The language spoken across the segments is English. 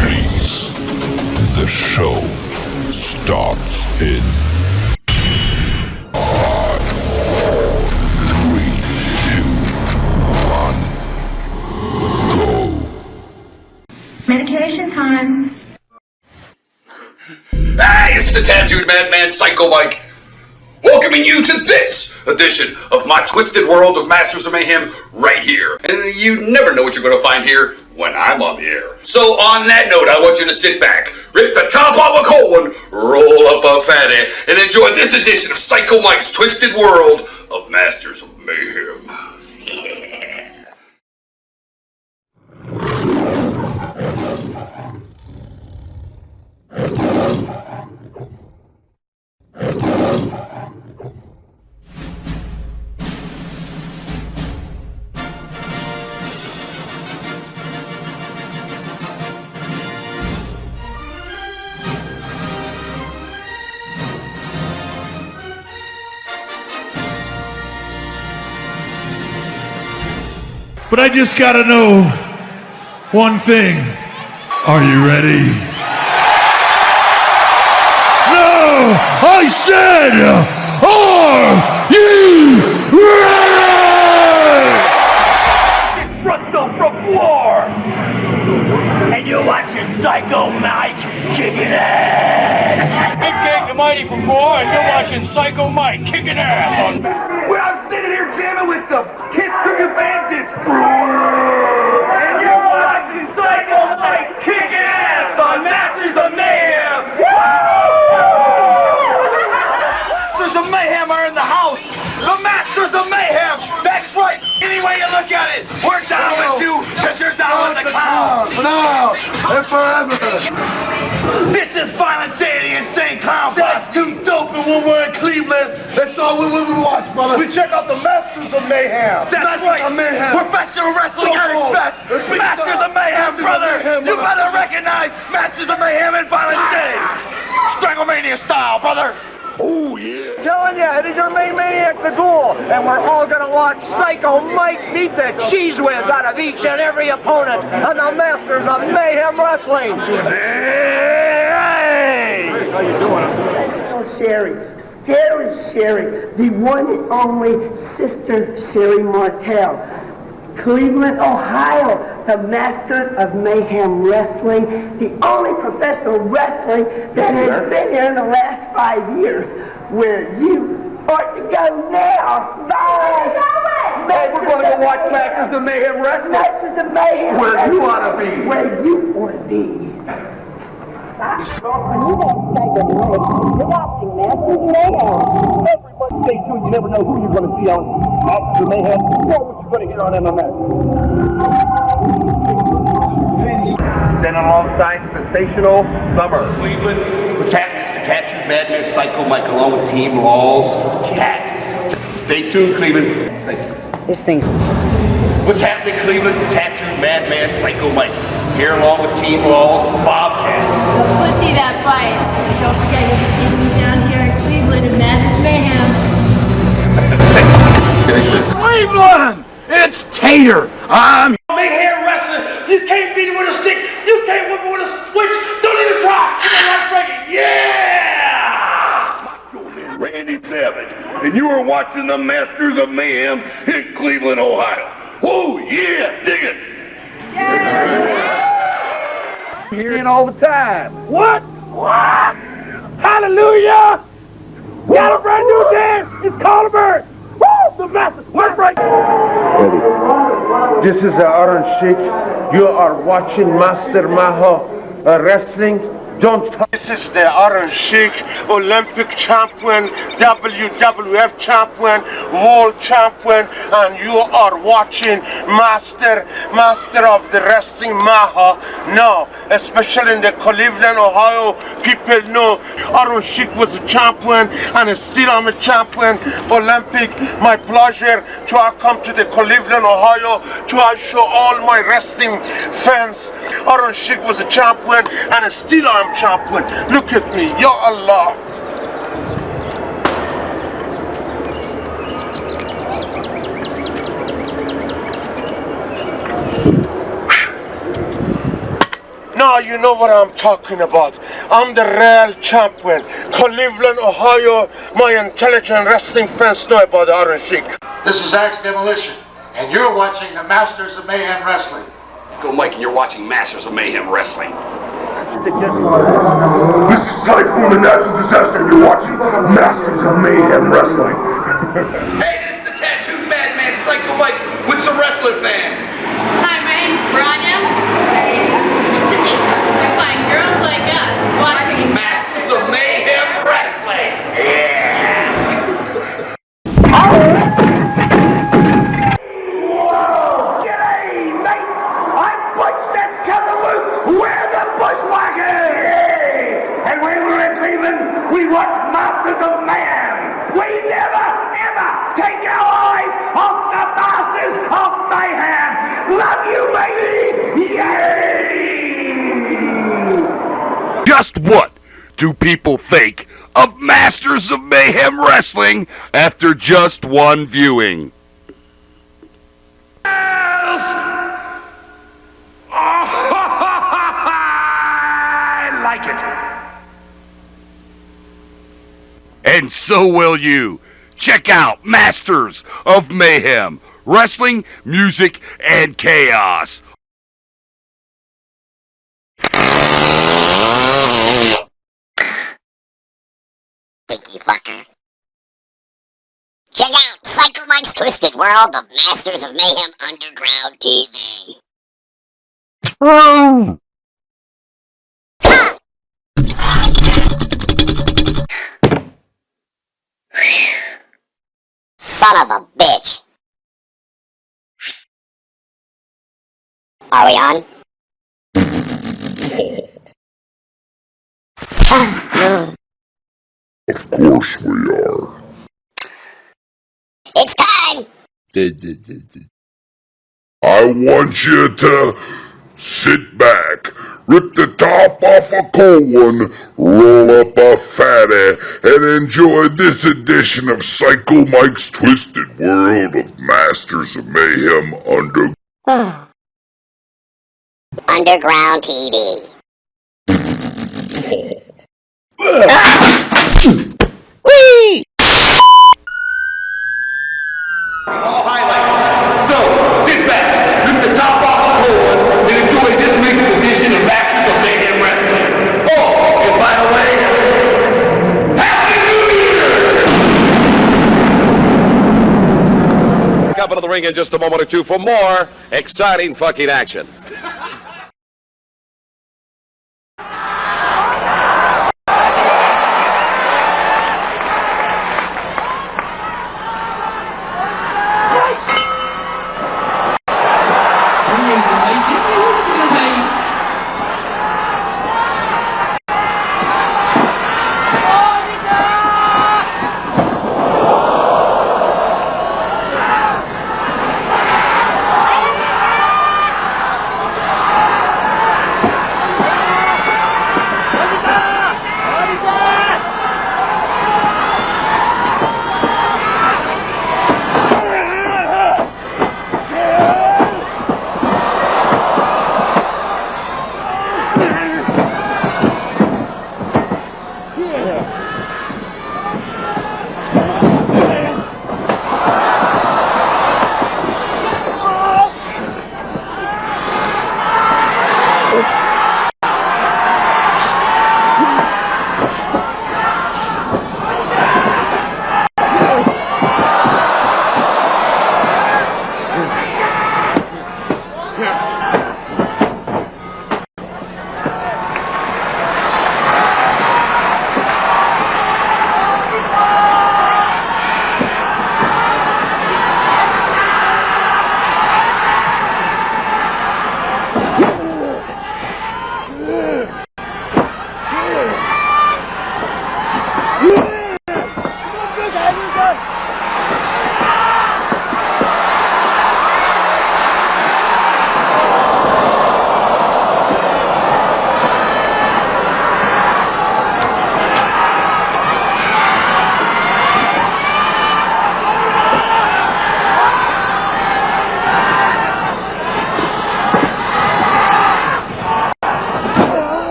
Please. The show starts in 5, 4, 3, 2, 1, go. Medication time. Hey, it's the tattooed madman Psycho Mike, welcoming you to this edition of my twisted world of Masters of Mayhem right here. And you never know what you're going to find here when I'm on the air. So on that note, I want you to sit back, rip the top off a cold one, roll up a fatty, and enjoy this edition of Psycho Mike's twisted world of Masters of Mayhem. But I just gotta know one thing. Are you ready? No! I said, are you ready? Thrust off from floor! And you're watching Psycho Mike kicking ass! Big Gang the Mighty from 4, and you're watching Psycho Mike kicking ass on Well, I'm sitting here jamming with the Kiss from your bandits! And you're watching Psycho Mike kicking ass on Masters of Mayhem! Masters of Mayhem are in the house! The Masters of Mayhem! That's right! Any way you look at it, we're down with you, because you're down with the clowns! No, and forever. This is Violent J, the Insane Clown That's Posse! too dope, and when we're in Cleveland, that's all we watch, brother. We check out the Masters of Mayhem. That's right! Of Mayhem. Professional wrestling So at its cool. best! It's big Masters time. of Mayhem, Masters of brother! Mayhem, You brother. better recognize Masters of Mayhem and Violent J! Stranglemania style, brother! Oh, yeah. Telling you, it is your main maniac, the Ghoul, and we're all gonna watch Psycho Mike beat the cheese whiz out of each and every opponent on the Masters of Mayhem Wrestling. Hey! How you doing? Sherry, the one and only Sister Sherry Martell. Cleveland, Ohio, the Masters of Mayhem Wrestling, the only professional wrestling that has been here in the last 5 years, where you ought to go now. Bye! We're going to go watch Masters of Mayhem Wrestling. Masters of Mayhem Where you ought to be. Where you ought to be. You're watching Masters of Mayhem. Everybody stay tuned. You never know who you're going to see on Masters of Mayhem or what you're going to hear on MMS. Then alongside Sensational Summer. Cleveland, what's happening? It's the tattooed madman Psycho Mike along with Team Law's Cat. Stay tuned, Cleveland. Thank you. This thing's... What's happening, Cleveland? It's the tattooed madman Psycho Mike. Here along with Team Law's Bobcat. We'll see that fight. Don't forget, you'll be seeing me down here in Cleveland in Madness Mayhem. Cleveland! It's Tater. I'm Mayhem wrestling. You can't beat it with a stick. You can't whip it with a switch. Don't even try. Give it right break it. Yeah! Macho Man Randy Savage, and you are watching the Masters of Mayhem in Cleveland, Ohio. Oh, yeah, dig it. Hearing all the time. What? Hallelujah! Got a brand new dance. It's called a bird. Woo! The Masters. One break. This is Orange Sheik. You are watching Master Maho Wrestling. Don't talk. This is the Orange Sheik, Olympic champion, WWF champion, world champion, and you are watching Master of the Wrestling Maha. No, especially in the Cleveland, Ohio, people know Orange Sheik was a champion, and still I'm a champion, Olympic. My pleasure to come to the Cleveland, Ohio, to show all my wrestling fans. Orange Sheik was a champion, and still I'm champion. Look at me, Ya Allah. Now you know what I'm talking about. I'm the real champion. Cleveland, Ohio. My intelligent wrestling fans know about the Iron Sheik. This is Axe Demolition, and you're watching the Masters of Mayhem Wrestling. Go Mike, and you're watching Masters of Mayhem Wrestling. This is Typhoon the Natural Disaster, and you're watching Masters of Mayhem Wrestling. Hey, this is the tattooed madman Psycho Mike with some wrestling fans. Hi, my name's Branya. We find girls like us watching Masters of Mayhem Wrestling. We watch Masters of Mayhem. We never, ever take our eyes off the Masters of Mayhem. Love you, baby. Yay! Just what do people think of Masters of Mayhem Wrestling after just one viewing? I like it. And so will you. Check out Masters of Mayhem, wrestling, music, and chaos. Stinky fucker. Check out Psycho Mike's Twisted World of Masters of Mayhem Underground TV. Oh! Son of a bitch. Are we on? Of course we are. It's time! I want you to sit back, rip the top off a cold one, roll up a fatty, and enjoy this edition of Psycho Mike's Twisted World of Masters of Mayhem Underground TV. Whee! All highlights. So, sit back, rip the top off the floor, and enjoy this week's edition of Masters of Mayhem Wrestling. Oh, and by the way, Happy New Year! Up into the ring in just a moment or two for more exciting fucking action.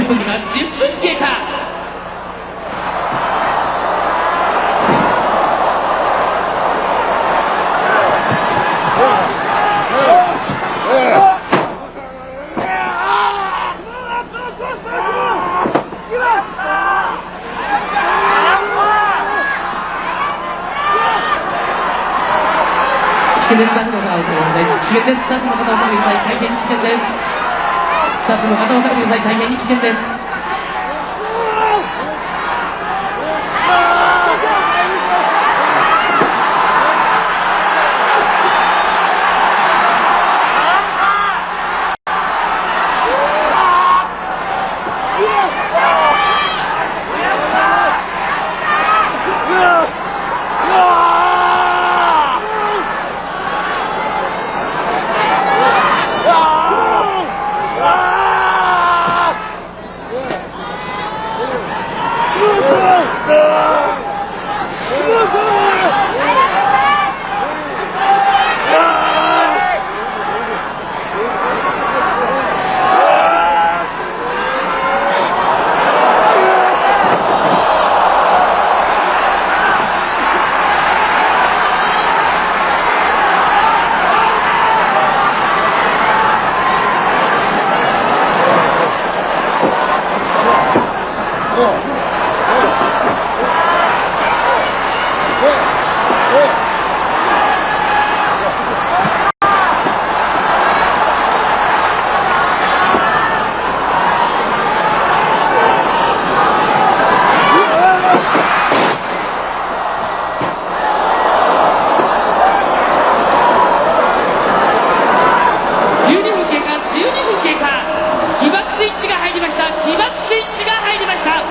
10分経過。危険です。スタッフの方を危険です。スタッフの方をかけてください。大変危険です。スタッフの方をかけてください。大変に危険です。12分経過。起爆スイッチが入りました。起爆スイッチが入りました。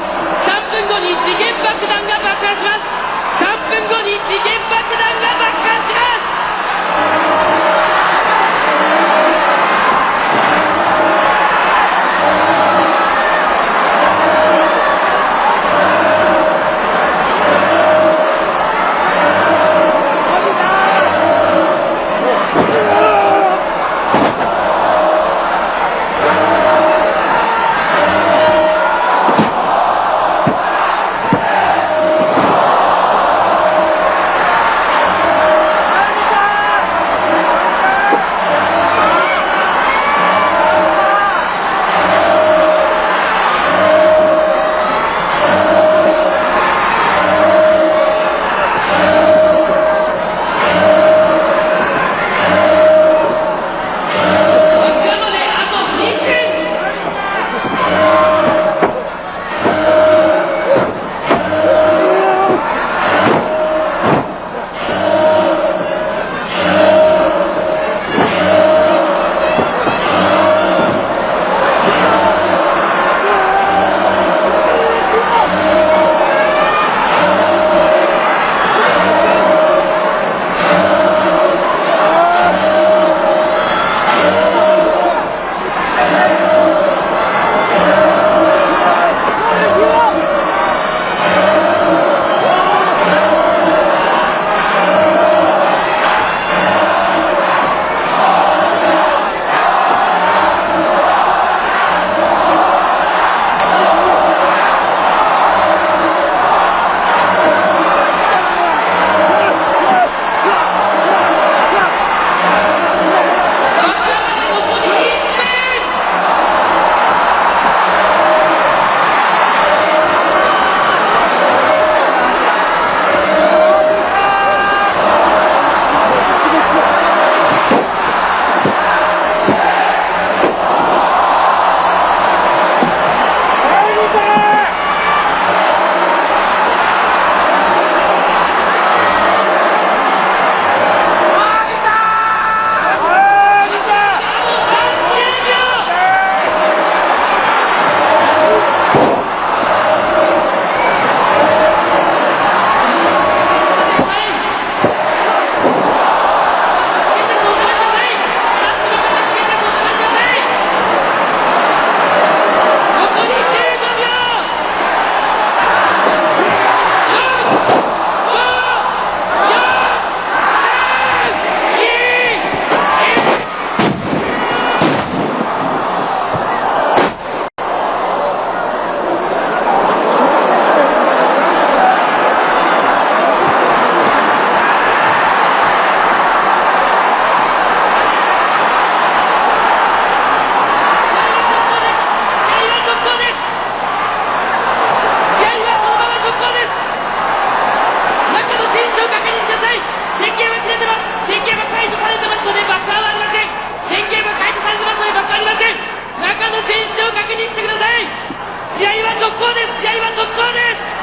続行です。試合は続行です。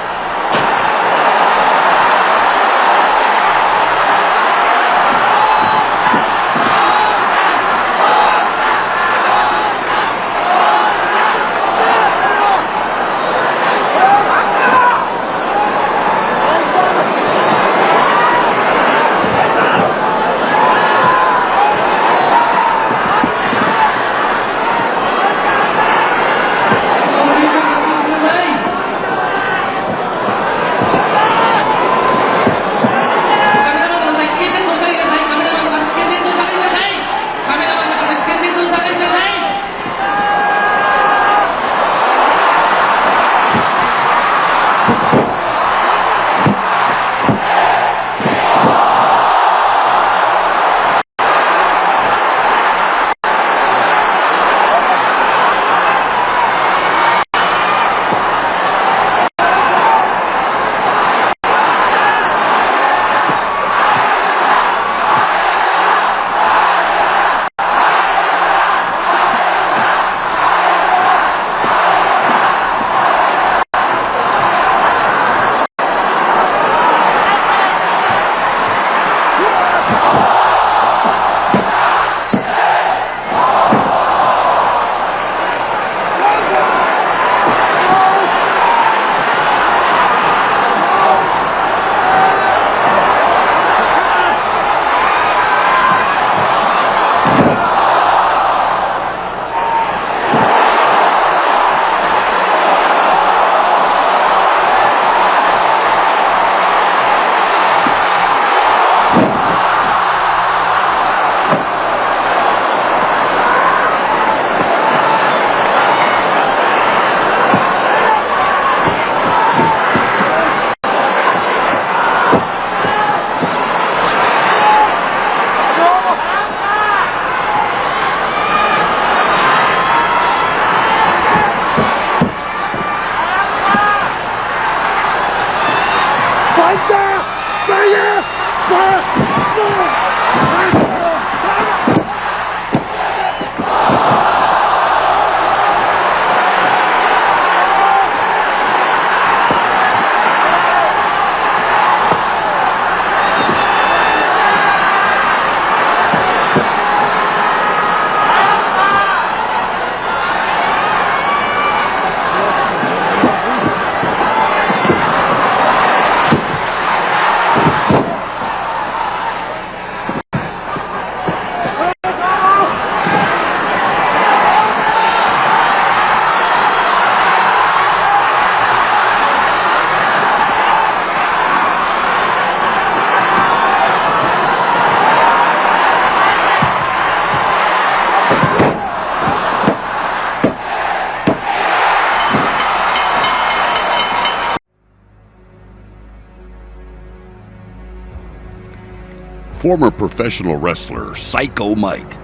Former professional wrestler Psycho Mike,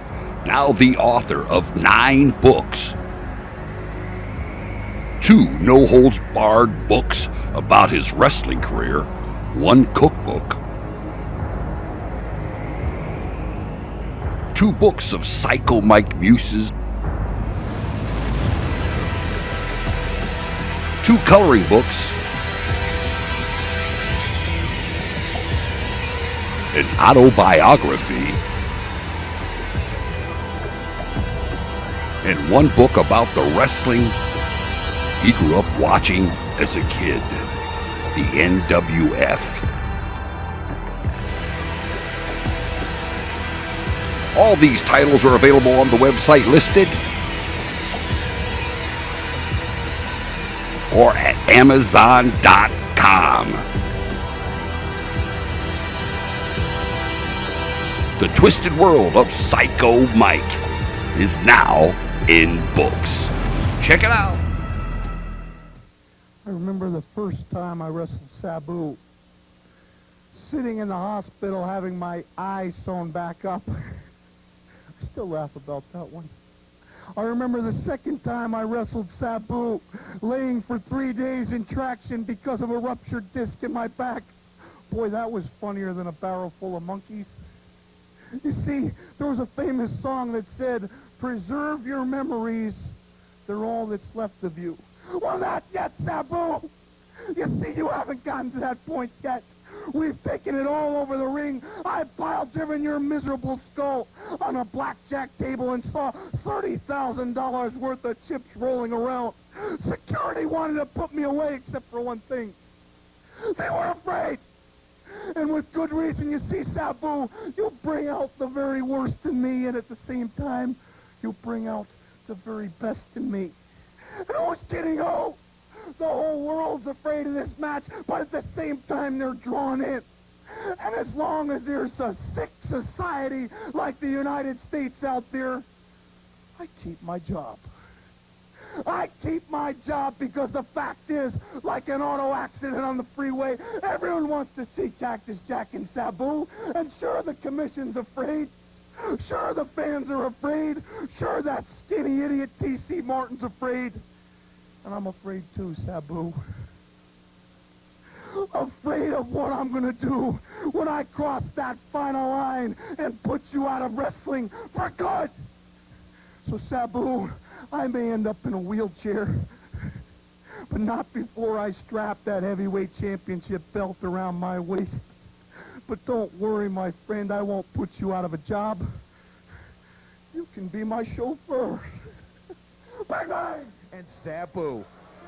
now the author of 9 books. 2 no-holds-barred books about his wrestling career, 1 cookbook, 2 books of Psycho Mike muses, 2 coloring books, an autobiography, and 1 book about the wrestling he grew up watching as a kid, the NWF. All these titles are available on the website listed or at Amazon.com. The Twisted World of Psycho Mike is now in books. Check it out. I remember the first time I wrestled Sabu, sitting in the hospital having my eye sewn back up. I still laugh about that one. I remember the second time I wrestled Sabu, laying for 3 days in traction because of a ruptured disc in my back. Boy, that was funnier than a barrel full of monkeys. You see, there was a famous song that said, "Preserve your memories, they're all that's left of you." Well, not yet, Sabu. You see, you haven't gotten to that point yet. We've taken it all over the ring. I pile-driven your miserable skull on a blackjack table and saw $30,000 worth of chips rolling around. Security wanted to put me away except for one thing. They were afraid. And with good reason. You see, Sabu, you bring out the very worst in me, and at the same time, you bring out the very best in me. And who's kidding who? The whole world's afraid of this match, but at the same time, they're drawn in. And as long as there's a sick society like the United States out there, I keep my job. I keep my job because the fact is, like an auto accident on the freeway, everyone wants to see Cactus Jack and Sabu. And sure, the commission's afraid. Sure, the fans are afraid. Sure, that skinny idiot T.C. Martin's afraid. And I'm afraid too, Sabu. Afraid of what I'm gonna do when I cross that final line and put you out of wrestling for good. So, Sabu, I may end up in a wheelchair, but not before I strap that heavyweight championship belt around my waist. But don't worry, my friend, I won't put you out of a job. You can be my chauffeur. Bang, bang! And Sabu.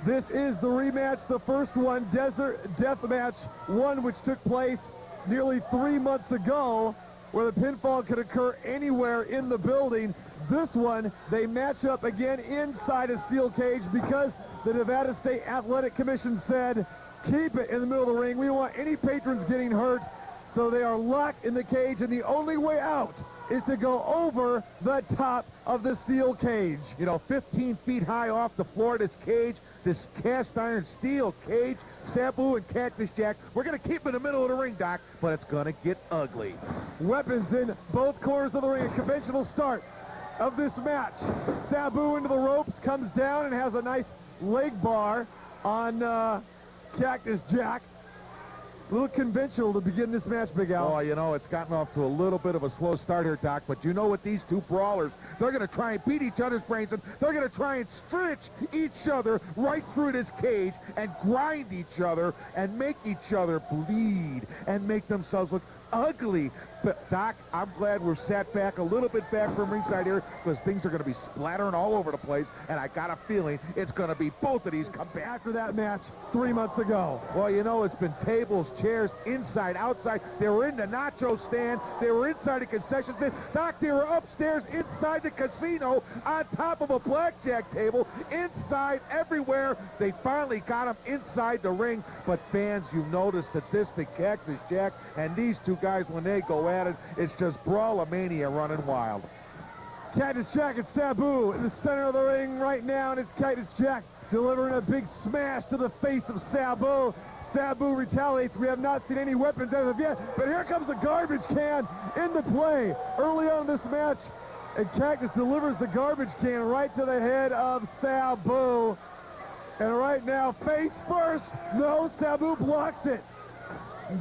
This is the rematch, the first one, Desert Deathmatch 1, which took place nearly 3 months ago, where the pinfall could occur anywhere in the building. This one, they match up again inside a steel cage because the Nevada State Athletic Commission said, keep it in the middle of the ring. We don't want any patrons getting hurt. So they are locked in the cage, and the only way out is to go over the top of the steel cage. You know, 15 feet high off the floor, this cage, this cast iron steel cage. Sabu and Cactus Jack, we're going to keep in the middle of the ring, Doc, but it's going to get ugly. Weapons in both corners of the ring. A conventional start of this match. Sabu into the ropes, comes down and has a nice leg bar on Cactus Jack. A little conventional to begin this match, Big Al. Oh, you know, it's gotten off to a little bit of a slow start here, Doc, but you know what, these two brawlers, they're going to try and beat each other's brains, and they're going to try and stretch each other right through this cage and grind each other and make each other bleed and make themselves look ugly. But, Doc, I'm glad we're sat back a little bit back from ringside here because things are going to be splattering all over the place, and I got a feeling it's going to be both of these come back. After that match 3 months ago. Well, you know, it's been tables, chairs, inside, outside. They were in the nacho stand. They were inside the concession stand. Doc, they were upstairs inside the casino on top of a blackjack table, inside everywhere. They finally got them inside the ring. But fans, you notice that the Cactus Jack and these two guys, when they go at it, it's just brawler-mania running wild. Cactus Jack and Sabu in the center of the ring right now, and it's Cactus Jack delivering a big smash to the face of Sabu. Sabu retaliates. We have not seen any weapons as of yet, but here comes the garbage can into play early on in this match, and Cactus delivers the garbage can right to the head of Sabu. And right now, face first. No, Sabu blocks it.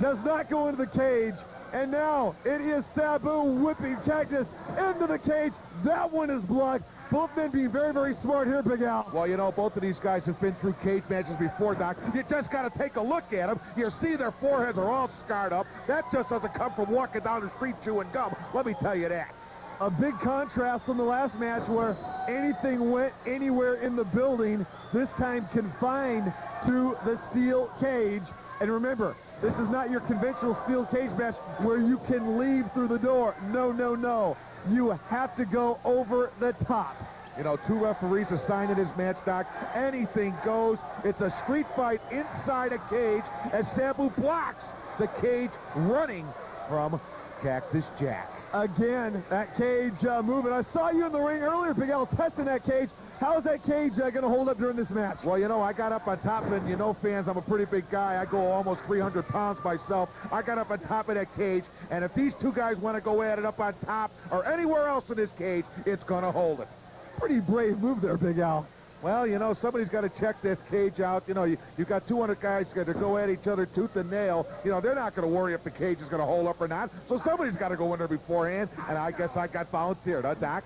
Does not go into the cage. And now it is Sabu whipping Cactus into the cage. That one is blocked. Both men being very, very smart here, Big Al. Well, you know, both of these guys have been through cage matches before, Doc. You just got to take a look at them. You see their foreheads are all scarred up. That just doesn't come from walking down the street chewing gum. Let me tell you that. A big contrast from the last match where anything went anywhere in the building, this time confined to the steel cage. And remember, this is not your conventional steel cage match where you can leave through the door. No, no, no. You have to go over the top. You know, two referees assigned to this match, Doc. Anything goes. It's a street fight inside a cage as Sabu blocks the cage running from Cactus Jack. Again, that cage moving. I saw you in the ring earlier, Big Al, testing that cage. How's that cage going to hold up during this match? Well, you know, I got up on top, and you know, fans, I'm a pretty big guy. I go almost 300 pounds myself. I got up on top of that cage, and if these two guys want to go at it up on top or anywhere else in this cage, it's going to hold it. Pretty brave move there, Big Al. Well, you know, somebody's got to check this cage out. You know, you got 200 guys that go at each other tooth and nail. You know, they're not going to worry if the cage is going to hold up or not. So somebody's got to go in there beforehand, and I guess I got volunteered, huh, Doc?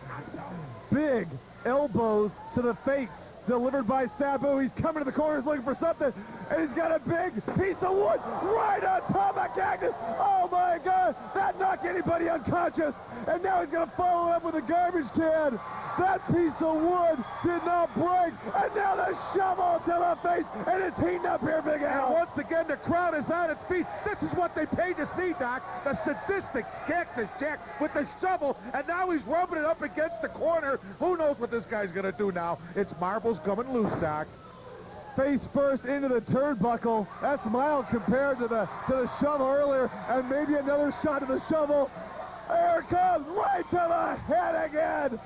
Big elbows to the face delivered by Sabu. He's coming to the corners looking for something, and he's got a big piece of wood right on top of Cactus. Oh my God, that knocked anybody unconscious, and now he's going to follow up with a garbage can. That piece of wood did not break, and now the shovel to the face, and it's heating up here, Big Al. And once again, the crowd is on its feet. This is what they paid to see, Doc. The sadistic Cactus Jack with the shovel, and now he's rubbing it up against the corner. Who knows what this guy's going to do now? It's marbles coming loose, Doc. Face first into the turnbuckle. That's mild compared to the shovel earlier, and maybe another shot to the shovel. There it comes, right to the head again.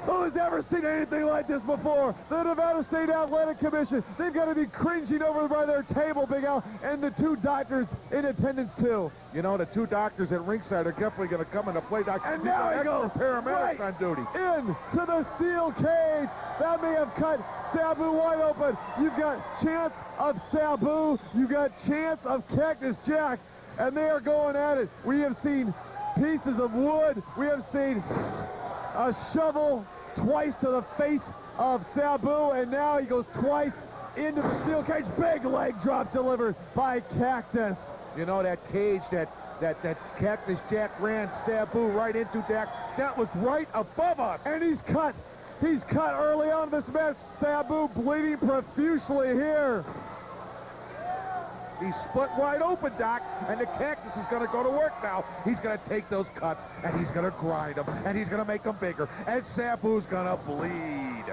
Who's ever seen anything like this before? The Nevada State Athletic Commission. They've got to be cringing over by their table, Big Al, and the two doctors in attendance too. You know, the two doctors at ringside are definitely going to come into play, Doc. And now he goes paramedics right on duty. into the steel cage. That may have cut Sabu wide open. You've got chance of Sabu. You've got chance of Cactus Jack, and they are going at it. We have seen pieces of wood. We have seen a shovel twice to the face of Sabu, and now he goes twice into the steel cage. Big leg drop delivered by Cactus. You know, that cage that Cactus Jack ran Sabu right into, Dak, that was right above us. And he's cut. He's cut early on in this match. Sabu bleeding profusely here. He's split wide open, Doc, and the Cactus is going to go to work now. He's going to take those cuts, and he's going to grind them, and he's going to make them bigger, and Sabu's going to bleed.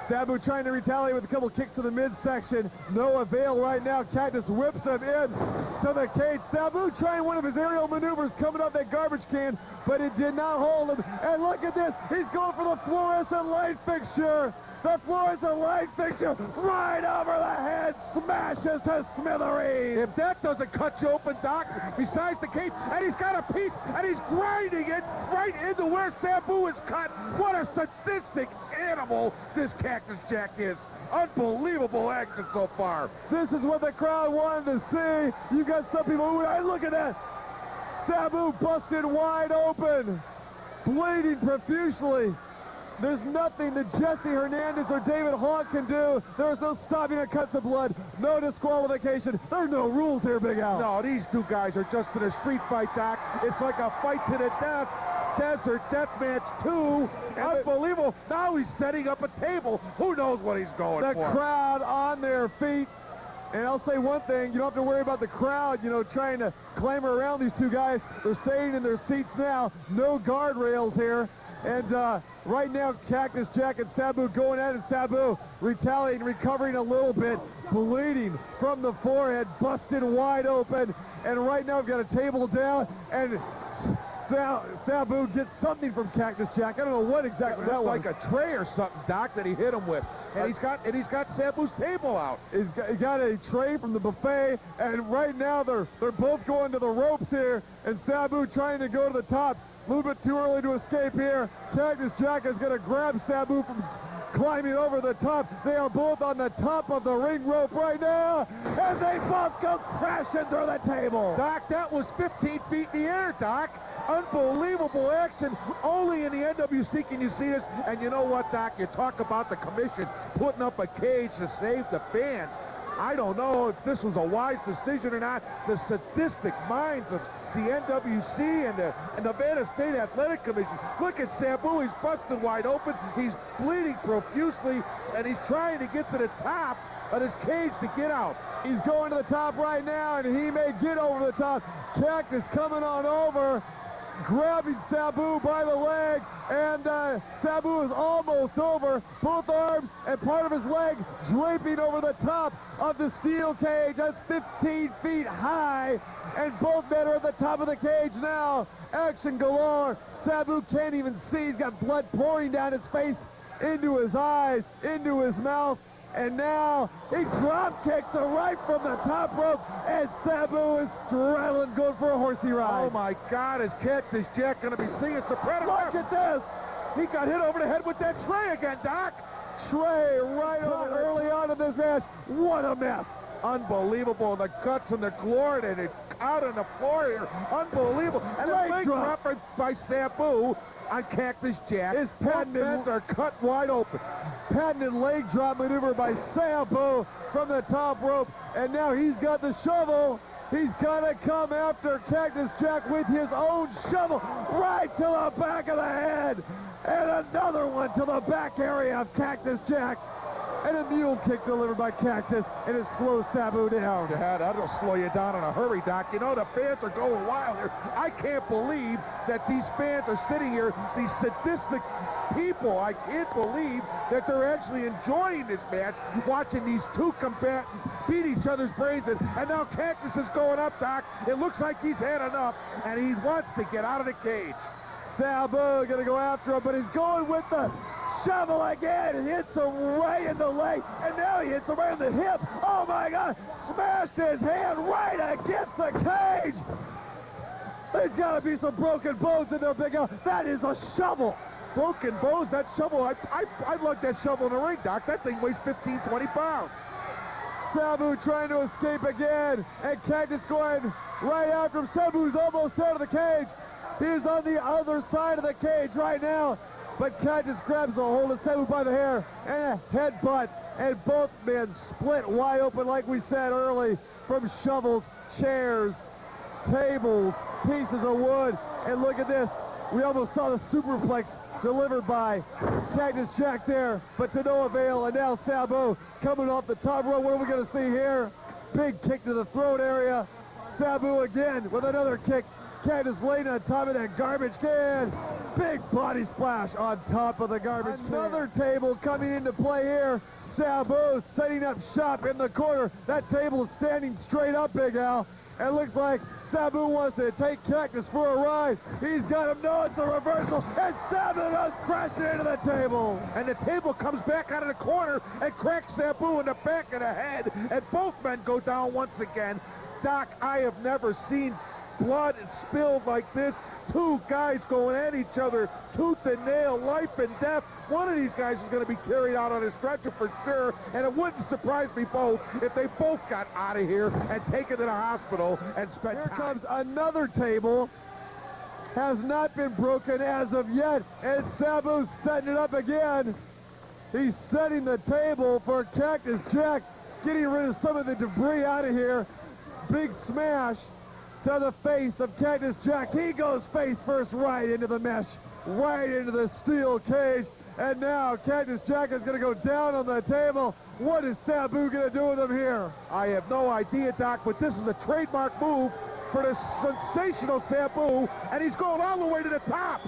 Sabu trying to retaliate with a couple kicks to the midsection. No avail right now. Cactus whips him in to the cage. Sabu trying one of his aerial maneuvers coming up that garbage can, but it did not hold him. And look at this. He's going for the fluorescent light fixture. The fluorescent light fixture right over the head, smashes to smithereens. If that doesn't cut you open, Doc, besides the cage, and he's got a piece, and he's grinding it right into where Sabu is cut. What a sadistic animal this Cactus Jack is. Unbelievable action so far. This is what the crowd wanted to see. You got some people who, look at that. Sabu busted wide open, bleeding profusely. There's nothing that Jesse Hernandez or David Hawk can do. There's no stopping the cuts of blood. No disqualification. There's no rules here, Big Al. No, these two guys are just in a street fight, Doc. It's like a fight to the death. Desert Deathmatch 2. Unbelievable. Now he's setting up a table. Who knows what he's going for? The crowd on their feet. And I'll say one thing, you don't have to worry about the crowd, trying to clamor around these two guys. They're staying in their seats now. No guardrails here. And right now, Cactus Jack and Sabu going at it. Sabu retaliating, recovering a little bit, bleeding from the forehead, busted wide open. And right now, we've got a table down, and Sabu gets something from Cactus Jack. I don't know what exactly that was. Like a tray or something, Doc, that he hit him with. And he's got Sabu's table out. He got a tray from the buffet, and right now they're both going to the ropes here, and Sabu trying to go to the top. A little bit too early to escape here. Cactus Jack is going to grab Sabu from climbing over the top. They are both on the top of the ring rope right now, and they both go crashing through the table. Doc, that was 15 feet in the air, Doc. Unbelievable action. Only in the NWC can you see this. And you know what, Doc? You talk about the commission putting up a cage to save the fans. I don't know if this was a wise decision or not. The sadistic minds of the NWC and the Nevada State Athletic Commission. Look at Sabu. He's busted wide open. He's bleeding profusely, and he's trying to get to the top of his cage to get out. He's going to the top right now, and he may get over the top. Cactus coming on over, grabbing Sabu by the leg, and Sabu is almost over. Both arms and part of his leg draping over the top of the steel cage. That's 15 feet high, and both men are at the top of the cage now. Action galore. Sabu can't even see. He's got blood pouring down his face, into his eyes, into his mouth. And now he drop kicks her right from the top rope, and Sabu is straddling, going for a horsey ride. Oh my God, is Cactus Jack going to be seeing Soprano? Look at this! He got hit over the head with that tray again, Doc. Tray right over early on in this match. What a mess! Unbelievable. The guts and the glory and it out on the floor here. Unbelievable. And a big reference by Sabu on Cactus Jack. His patented are cut wide open. Patented leg drop maneuver by Sabu from the top rope. And now he's got the shovel. He's gonna come after Cactus Jack with his own shovel right to the back of the head. And another one to the back area of Cactus Jack. And a mule kick delivered by Cactus, and it slows Sabu down. Yeah, that'll slow you down in a hurry, Doc. You know, the fans are going wild here. I can't believe that these fans are sitting here, these sadistic people. I can't believe that they're actually enjoying this match, watching these two combatants beat each other's brains in. And now Cactus is going up, Doc. It looks like he's had enough, and he wants to get out of the cage. Sabu gonna go after him, but he's going with the shovel again, and hits him right in the leg, and now he hits him right in the hip. Oh my God, smashed his hand right against the cage. There's got to be some broken bones in there, Big Al. That is a shovel. Broken bones, that shovel, I'd lug that shovel in the ring, Doc. That thing weighs 15, 20 pounds. Sabu trying to escape again, and Cactus going right after him. Sabu's almost out of the cage. He's on the other side of the cage right now. But Cactus grabs a hold of Sabu by the hair and a headbutt, and both men split wide open, like we said early, from shovels, chairs, tables, pieces of wood. And look at this. We almost saw the superplex delivered by Cactus Jack there, but to no avail. And now Sabu coming off the top rope. What are we going to see here? Big kick to the throat area. Sabu again with another kick. Cactus laying on top of that garbage can. Big body splash on top of the garbage can. Another table coming into play here. Sabu setting up shop in the corner. That table is standing straight up, Big Al. And looks like Sabu wants to take Cactus for a ride. He's got him. No, it's a reversal. And Sabu goes crashing into the table. And the table comes back out of the corner and cracks Sabu in the back of the head. And both men go down once again. Doc, I have never seen blood spilled like this. Two guys going at each other, tooth and nail, life and death. One of these guys is going to be carried out on a stretcher for sure, and it wouldn't surprise me both if they both got out of here and taken to the hospital and spent time. Here comes another table. Has not been broken as of yet, and Sabu's setting it up again. He's setting the table for Cactus Jack, getting rid of some of the debris out of here. Big smash to the face of Cactus Jack. He goes face first right into the mesh, right into the steel cage. And now Cactus Jack is going to go down on the table. What is Sabu going to do with him here? I have no idea, Doc, but this is a trademark move for the sensational Sabu, and he's going all the way to the top.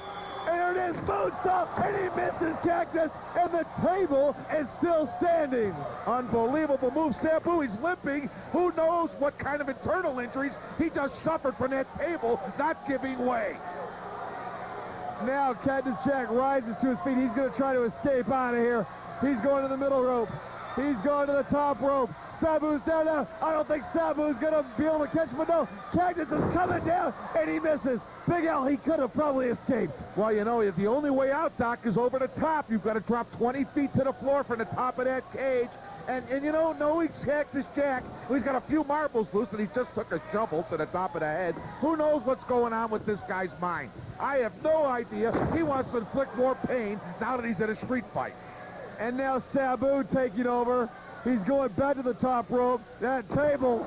And there it is, moonsault, and he misses Cactus, and the table is still standing. Unbelievable move, Sabu. He's limping. Who knows what kind of internal injuries he just suffered from that table not giving way. Now Cactus Jack rises to his feet. He's going to try to escape out of here. He's going to the middle rope. He's going to the top rope. Sabu's down now. I don't think Sabu's going to be able to catch him, but no. Cactus is coming down, and he misses. Big Al, he could have probably escaped. Well, you know, the only way out, Doc, is over the top. You've got to drop 20 feet to the floor from the top of that cage. And you know, knowing Cactus Jack, he's got a few marbles loose, and he just took a shovel to the top of the head. Who knows what's going on with this guy's mind? I have no idea. He wants to inflict more pain now that he's in a street fight. And now Sabu taking over. He's going back to the top rope. That table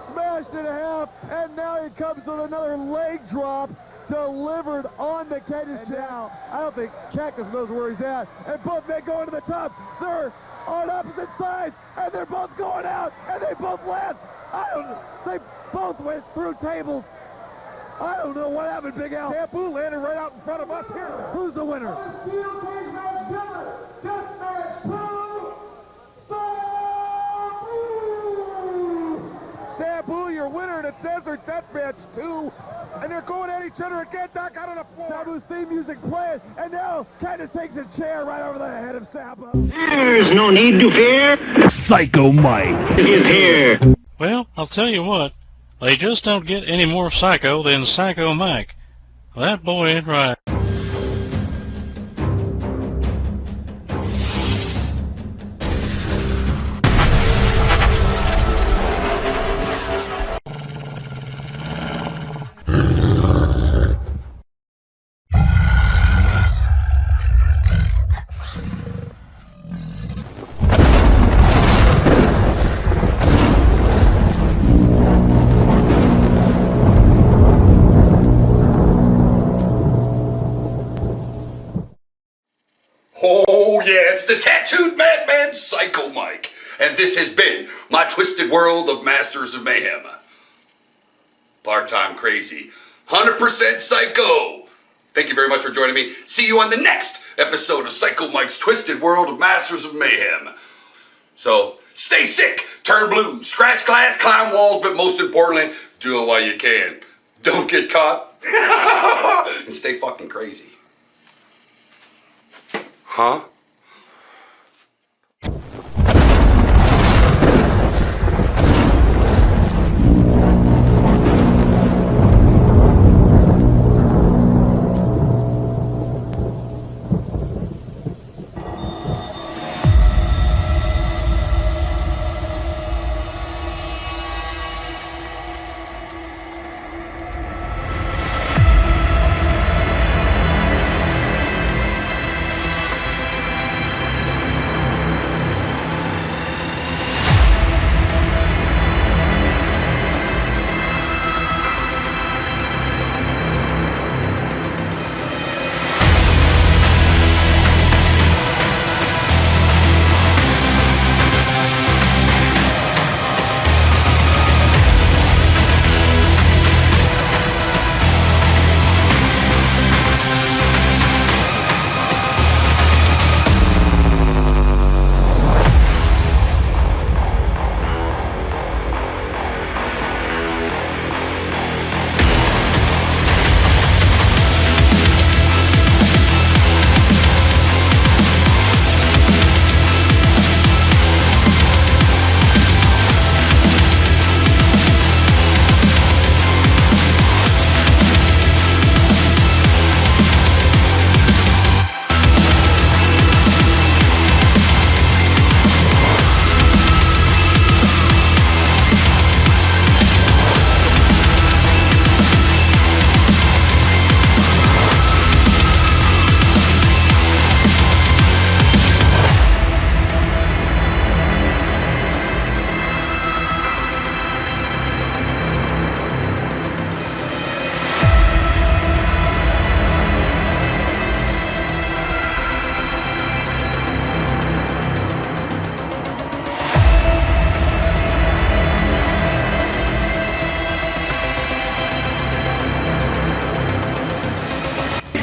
smashed in half, and now he comes with another leg drop delivered on the Cactus Jack. Now, I don't think Cactus knows where he's at. And both men going to the top. They're on opposite sides, and they're both going out, and they both land. They both went through tables. I don't know what happened, Big Al. Sabu landed right out in front of us here. Who's the winner? Deathmatch 2, Sabu, your winner in the Desert Deathmatch 2. And they're going at each other again, Doc, out on the floor. Sabu's theme music playing, and now Cactus takes a chair right over the head of Sabu. There's no need to fear. Psycho Mike is here. Well, I'll tell you what. They just don't get any more psycho than Psycho Mike. That boy ain't right. That's the tattooed madman Psycho Mike. And this has been my twisted world of Masters of Mayhem. Part-time crazy, 100% psycho. Thank you very much for joining me. See you on the next episode of Psycho Mike's Twisted World of Masters of Mayhem. So, stay sick, turn blue, scratch glass, climb walls, but most importantly, do it while you can. Don't get caught. And stay fucking crazy. Huh?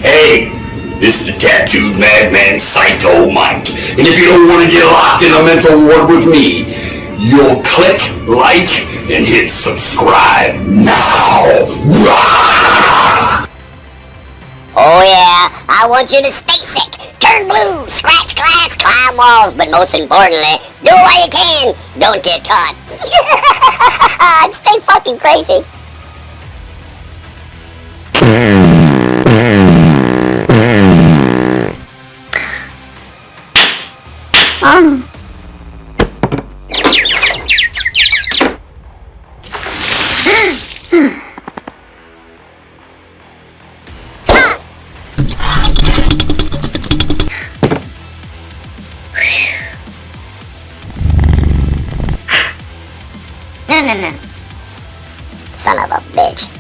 Hey, this is the tattooed madman Psycho Mike. And if you don't want to get locked in a mental ward with me, you'll click like and hit subscribe now. Oh yeah, I want you to stay sick, turn blue, scratch glass, climb walls, but most importantly, do it while you can. Don't get caught. And stay fucking crazy. No. Son of a bitch.